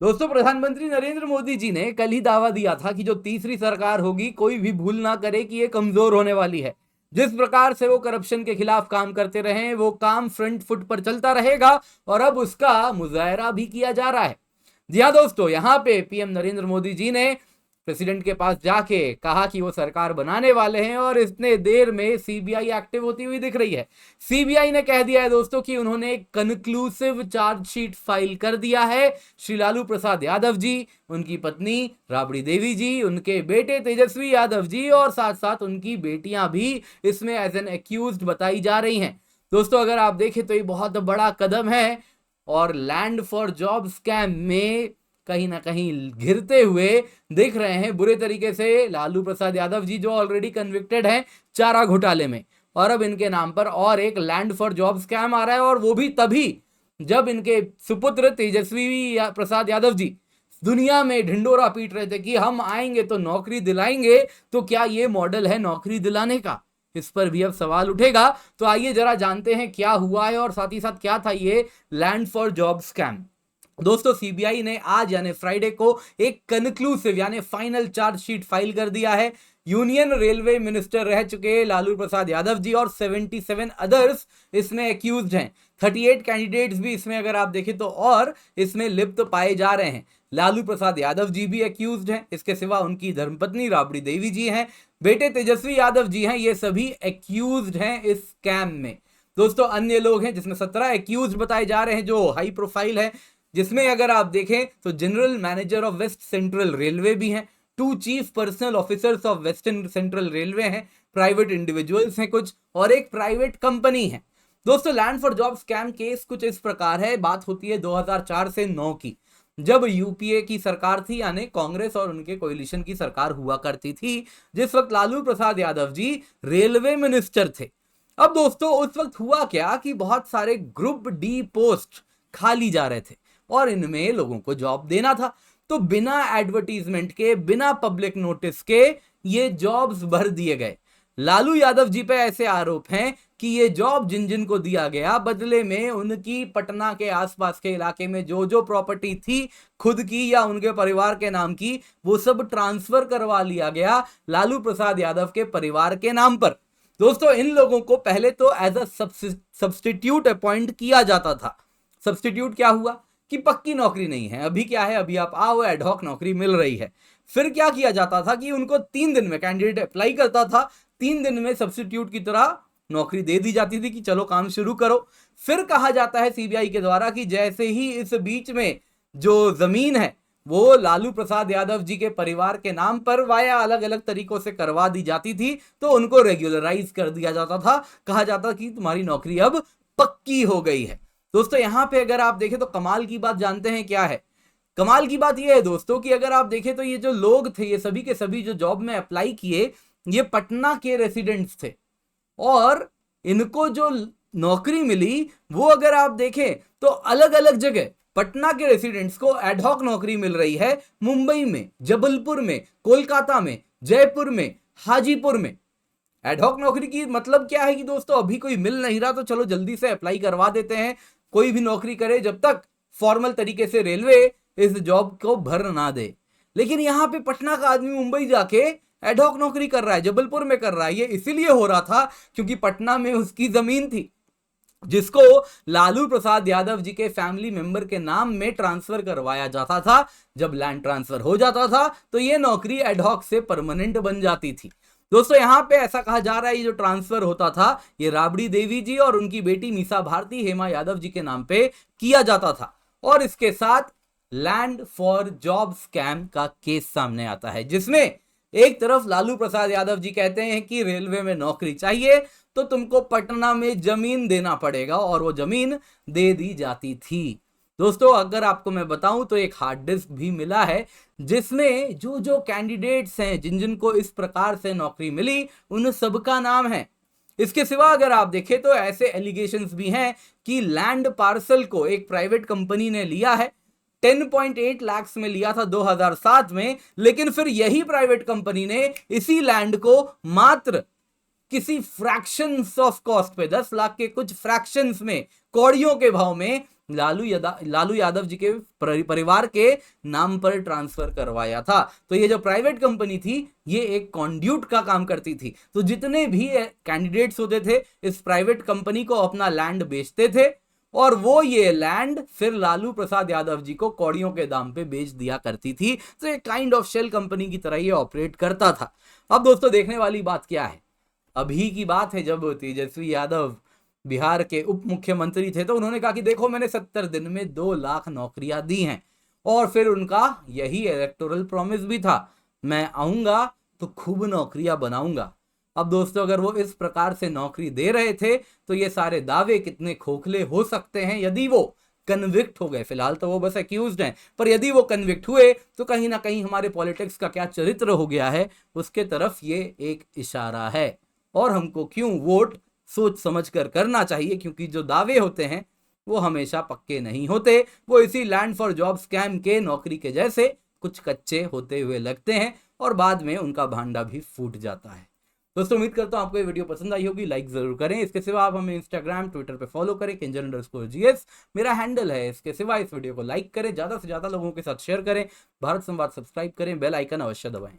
दोस्तों, प्रधानमंत्री नरेंद्र मोदी जी ने कल ही दावा दिया था कि जो तीसरी सरकार होगी, कोई भी भूल ना करे कि ये कमजोर होने वाली है। जिस प्रकार से वो करप्शन के खिलाफ काम करते रहे, वो काम फ्रंट फुट पर चलता रहेगा और अब उसका मुजाहरा भी किया जा रहा है। जी हाँ दोस्तों, यहाँ पे पीएम नरेंद्र मोदी जी ने प्रेसिडेंट के पास जाके कहा कि वो सरकार बनाने वाले हैं और इतने देर में सीबीआई एक्टिव होती हुई दिख रही है। सीबीआई ने कह दिया है दोस्तों कि उन्होंने एक कंक्लूसिव चार्जशीट फाइल कर दिया है। श्री लालू प्रसाद यादव जी, उनकी पत्नी राबड़ी देवी जी, उनके बेटे तेजस्वी यादव जी और साथ साथ उनकी बेटियां भी इसमें एज एन एक्यूज्ड बताई जा रही हैं। दोस्तों, अगर आप देखें तो ये बहुत बड़ा कदम है और लैंड फॉर जॉब स्कैम में कहीं ना कहीं घिरते हुए दिख रहे हैं बुरे तरीके से लालू प्रसाद यादव जी, जो ऑलरेडी कन्विक्टेड हैं चारा घोटाले में। और अब इनके नाम पर और एक लैंड फॉर जॉब स्कैम आ रहा है, और वो भी तभी जब इनके सुपुत्र तेजस्वी प्रसाद यादव जी दुनिया में ढिंडोरा पीट रहे थे कि हम आएंगे तो नौकरी दिलाएंगे। तो क्या ये मॉडल है नौकरी दिलाने का? इस पर भी अब सवाल उठेगा। तो आइए जरा जानते हैं क्या हुआ है और साथ ही साथ क्या था ये लैंड फॉर जॉब स्कैम। दोस्तों, सीबीआई ने आज यानी फ्राइडे को एक कंक्लूसिव यानी फाइनल चार्जशीट फाइल कर दिया है। यूनियन रेलवे मिनिस्टर रह चुके लालू प्रसाद यादव जी और 77 अदर्स इसमें एक्यूज्ड हैं। 38 कैंडिडेट्स भी इसमें अगर आप देखें तो और इसमें लिप्त पाए जा रहे हैं। लालू प्रसाद यादव जी भी एक्यूज्ड हैं। इसके सिवा उनकी धर्मपत्नी राबड़ी देवी जी हैं, बेटे तेजस्वी यादव जी हैं। ये सभी एक्यूज्ड हैं इस स्कैम में। दोस्तों, अन्य लोग हैं जिसमें 17 एक्यूज्ड बताए जा रहे हैं जो हाई प्रोफाइल है, जिसमें अगर आप देखें तो general manager of West Central Railway भी हैं, 2 chief personnel officers of Western Central Railway हैं, प्राइवेट इंडिविजुअल्स हैं कुछ, और एक प्राइवेट कंपनी है। दोस्तों, land for job scam case कुछ इस प्रकार है। बात होती है 2004 से 9 की, जब यूपीए की सरकार थी, यानी कांग्रेस और उनके कोalition की सरकार हुआ करती थी, जिस वक्त लालू प्रसाद यादव जी रेलवे मिनिस्टर थे। अब दोस्तों, उस वक्त हुआ क्या कि बहुत सारे ग्रुप डी पोस्ट खाली जा रहे थे और इनमें लोगों को जॉब देना था। तो बिना एडवर्टीजमेंट के, बिना पब्लिक नोटिस के ये जॉब्स भर दिए गए। लालू यादव जी पे ऐसे आरोप हैं कि ये जॉब जिन जिन को दिया गया, बदले में उनकी पटना के आसपास के इलाके में जो जो प्रॉपर्टी थी खुद की या उनके परिवार के नाम की, वो सब ट्रांसफर करवा लिया गया लालू प्रसाद यादव के परिवार के नाम पर। दोस्तों, इन लोगों को पहले तो एज अ सब्स्टिट्यूट अपॉइंट किया जाता था। सब्स्टिट्यूट क्या हुआ कि पक्की नौकरी नहीं है, अभी क्या है, अभी आप आओ, एडहॉक नौकरी मिल रही है। फिर क्या किया जाता था कि उनको 3 दिन में, कैंडिडेट अप्लाई करता था, 3 दिन में सब्स्टिट्यूट की तरह नौकरी दे दी जाती थी कि चलो काम शुरू करो। फिर कहा जाता है सीबीआई के द्वारा कि जैसे ही इस बीच में जो जमीन है वो लालू प्रसाद यादव जी के परिवार के नाम पर वाया अलग अलग तरीकों से करवा दी जाती थी, तो उनको रेगुलराइज कर दिया जाता था। कहा जाता कि तुम्हारी नौकरी अब पक्की हो गई है। दोस्तों, यहां पे अगर आप देखें तो कमाल की बात जानते हैं क्या है? कमाल की बात यह है दोस्तों कि अगर आप देखें तो ये जो लोग थे, ये सभी के सभी जो जॉब में अप्लाई किए, ये पटना के रेसिडेंट्स थे। और इनको जो नौकरी मिली वो अगर आप देखें तो अलग अलग जगह पटना के रेसिडेंट्स को एडहॉक नौकरी मिल रही है, मुंबई में, जबलपुर में, कोलकाता में, जयपुर में, हाजीपुर में। एडहॉक नौकरी की मतलब क्या है कि दोस्तों, अभी कोई मिल नहीं रहा तो चलो जल्दी से अप्लाई करवा देते हैं। कोई भी नौकरी करे जब तक फॉर्मल तरीके से रेलवे इस जॉब को भर ना दे। लेकिन यहां पे पटना का आदमी मुंबई जाके एडहॉक नौकरी कर रहा है, जबलपुर में कर रहा है। ये इसीलिए हो रहा था क्योंकि पटना में उसकी जमीन थी जिसको लालू प्रसाद यादव जी के फैमिली मेंबर के नाम में ट्रांसफर करवाया जाता था। जब लैंड ट्रांसफर हो जाता था तो ये नौकरी एडहॉक से परमानेंट बन जाती थी। दोस्तों, यहां पे ऐसा कहा जा रहा है ये जो ट्रांसफर होता था ये राबड़ी देवी जी और उनकी बेटी मीसा भारती हेमा यादव जी के नाम पे किया जाता था। और इसके साथ लैंड फॉर जॉब स्कैम का केस सामने आता है, जिसमें एक तरफ लालू प्रसाद यादव जी कहते हैं कि रेलवे में नौकरी चाहिए तो तुमको पटना में जमीन देना पड़ेगा, और वो जमीन दे दी जाती थी। दोस्तों, अगर आपको मैं बताऊं तो एक हार्ड डिस्क भी मिला है जिसमें जो जो कैंडिडेट्स हैं, जिन जिन को इस प्रकार से नौकरी मिली, उन सबका नाम है। इसके सिवा अगर आप देखें तो ऐसे एलिगेशंस भी हैं कि लैंड पार्सल को एक प्राइवेट कंपनी ने लिया है, 10.8 लाख में लिया था 2007 में, लेकिन फिर यही प्राइवेट कंपनी ने इसी लैंड को मात्र किसी फ्रैक्शंस ऑफ कॉस्ट पे, 10 लाख के कुछ फ्रैक्शंस में, कौड़ियों के भाव में लालू यादव जी के परिवार के नाम पर ट्रांसफर करवाया था। तो ये जो प्राइवेट कंपनी थी ये एक कॉन्ड्यूट का काम करती थी। तो जितने भी कैंडिडेट्स होते थे इस प्राइवेट कंपनी को अपना लैंड बेचते थे और वो ये लैंड फिर लालू प्रसाद यादव जी को कौड़ियों के दाम पे बेच दिया करती थी। तो एक काइंड ऑफ शेल कंपनी की तरह ये ऑपरेट करता था। अब दोस्तों देखने वाली बात क्या है, अभी की बात है जब तेजस्वी यादव बिहार के उप मुख्यमंत्री थे तो उन्होंने कहा कि देखो मैंने 70 दिन में 2 लाख नौकरियां दी हैं और फिर उनका यही इलेक्टोरल प्रॉमिस भी था, मैं आऊंगा तो खूब नौकरियां बनाऊंगा। अब दोस्तों अगर वो इस प्रकार से नौकरी दे रहे थे तो ये सारे दावे कितने खोखले हो सकते हैं यदि वो कन्विक्ट हो गए। फिलहाल तो वो बस एक्यूज्ड हैं, पर यदि वो कन्विक्ट हुए तो कहीं ना कहीं हमारे पॉलिटिक्स का क्या चरित्र हो गया है उसके तरफ ये एक इशारा है। और हमको क्यों वोट सोच समझ कर करना चाहिए, क्योंकि जो दावे होते हैं वो हमेशा पक्के नहीं होते, वो इसी लैंड फॉर जॉब स्कैम के नौकरी के जैसे कुछ कच्चे होते हुए लगते हैं और बाद में उनका भांडा भी फूट जाता है। दोस्तों उम्मीद करता हूं आपको ये वीडियो पसंद आई होगी, लाइक जरूर करें। इसके सिवा आप हमें इंस्टाग्राम ट्विटर पे फॉलो करें, किंजल_GS मेरा हैंडल है। इसके सिवा इस वीडियो को लाइक करें, ज्यादा से ज्यादा लोगों के साथ शेयर करें, भारत संवाद सब्सक्राइब करें, बेल आइकन अवश्य दबाएं।